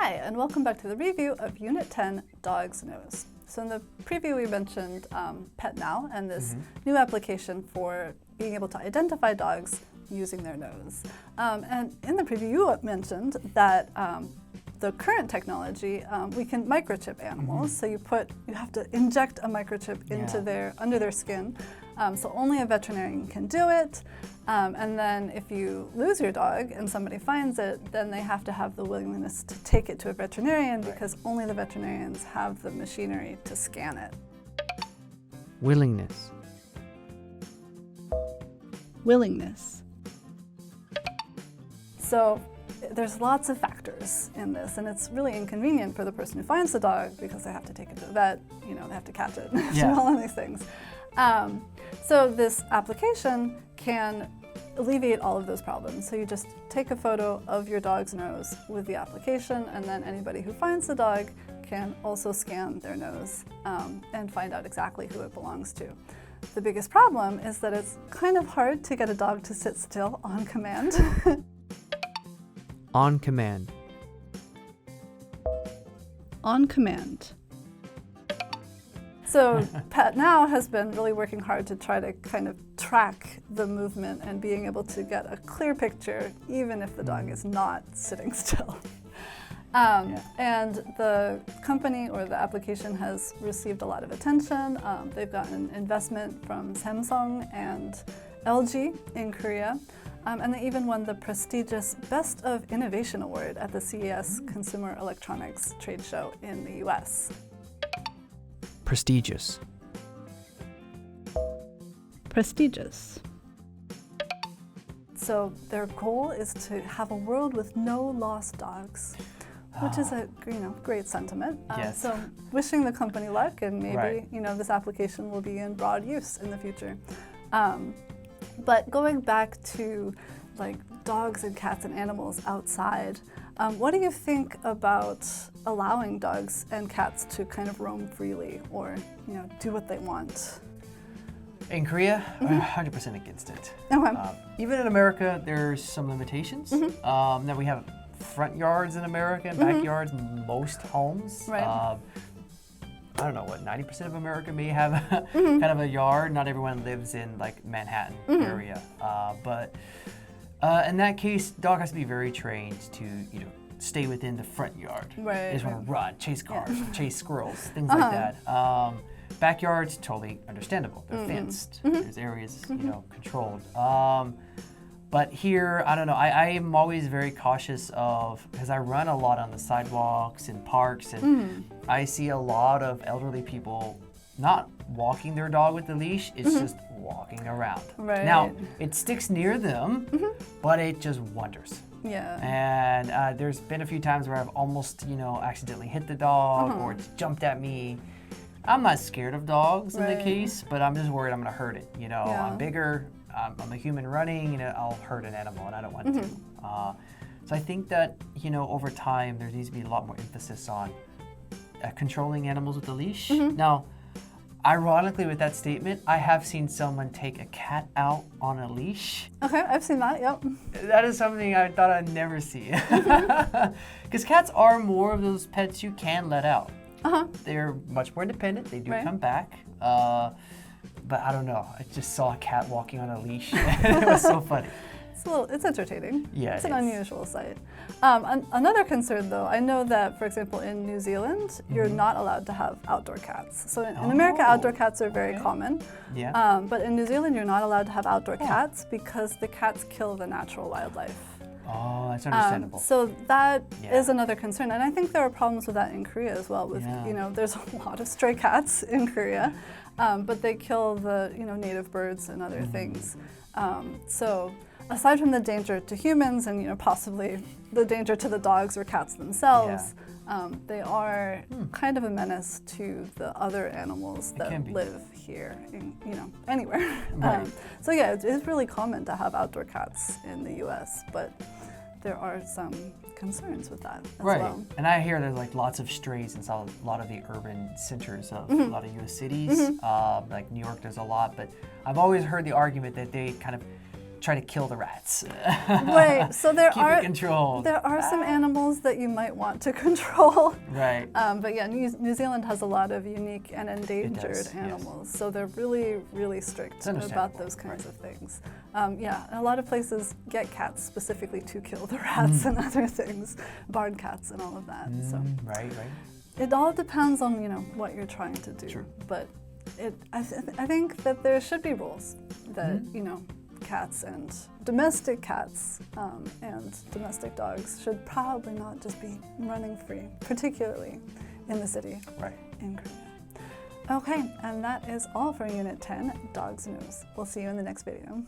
Hi, and welcome back to the review of Unit 10, Dog's Nose. So in the preview we mentioned Pet Now and this new application for being able to identify dogs using their nose. And in the preview you mentioned that the current technology, we can microchip animals. So you have to inject a microchip into under their skin. So only a veterinarian can do it. And then if you lose your dog and somebody finds it, then they have to have the willingness to take it to a veterinarian because only the veterinarians have the machinery to scan it. Willingness. Willingness. So there's lots of factors in this, and it's really inconvenient for the person who finds the dog because they have to take it to the vet, they have to catch it, all of these things. So this application can alleviate all of those problems. So you just take a photo of your dog's nose with the application, and then anybody who finds the dog can also scan their nose and find out exactly who it belongs to. The biggest problem is that it's kind of hard to get a dog to sit still on command. On command. On command. So Pet Now has been really working hard to try to kind of track the movement and being able to get a clear picture even if the dog is not sitting still. And the company or the application has received a lot of attention. They've gotten investment from Samsung and LG in Korea. And they even won the prestigious Best of Innovation Award at the CES Consumer Electronics Trade Show in the US. Prestigious. Prestigious. So their goal is to have a world with no lost dogs, which is a great sentiment. Yes. So wishing the company luck, and maybe this application will be in broad use in the future. But going back to dogs and cats and animals outside, what do you think about allowing dogs and cats to kind of roam freely or do what they want? In Korea, 100% against it. Okay. Even in America, there's some limitations. Now we have front yards in America and backyards in most homes. Right. I don't know, 90% of America may have kind of a yard. Not everyone lives in Manhattan area. But in that case, dog has to be very trained to, stay within the front yard. Right. They just want to run, chase cars, chase squirrels, things like that. Backyards, totally understandable. They're fenced. There's areas, controlled. But here, I don't know, I am always very cautious because I run a lot on the sidewalks and parks, and I see a lot of elderly people not walking their dog with the leash, it's just walking around. Right. Now, it sticks near them, but it just wanders. Yeah. And there's been a few times where I've almost, accidentally hit the dog or it's jumped at me. I'm not scared of dogs in the case, but I'm just worried I'm gonna hurt it. I'm bigger, I'm a human running, I'll hurt an animal and I don't want to. So I think that, over time there needs to be a lot more emphasis on controlling animals with a leash. Now, ironically with that statement, I have seen someone take a cat out on a leash. Okay, I've seen that, yep. That is something I thought I'd never see. Because cats are more of those pets you can let out. They're much more independent, they do come back. But I don't know, I just saw a cat walking on a leash and it was so funny. It's entertaining. Yeah, it's an unusual sight. Another concern though, I know that for example in New Zealand, you're not allowed to have outdoor cats. So in America, outdoor cats are very common. Yeah. But in New Zealand, you're not allowed to have outdoor cats because the cats kill the natural wildlife. Oh, that's understandable. So that is another concern, and I think there are problems with that in Korea as well. With there's a lot of stray cats in Korea, but they kill the native birds and other things. So aside from the danger to humans and possibly the danger to the dogs or cats themselves, they are kind of a menace to the other animals that live here, anywhere. Right. So yeah, it's really common to have outdoor cats in the U.S., but there are some concerns with that as well. And I hear there's lots of strays in a lot of the urban centers of a lot of U.S. cities. Like New York, there's a lot, but I've always heard the argument that they kind of try to kill the rats. Right. So there Keep it controlled. There are some animals that you might want to control. Right. But yeah, New Zealand has a lot of unique and endangered animals, so they're really, really strict about those kinds of things. Yeah, a lot of places get cats specifically to kill the rats and other things, barn cats and all of that. So right. it all depends on what you're trying to do. True. But I think that there should be rules that cats and domestic cats and domestic dogs should probably not just be running free, particularly in the city in Korea. Okay, and that is all for Unit 10, Dogs News. We'll see you in the next video.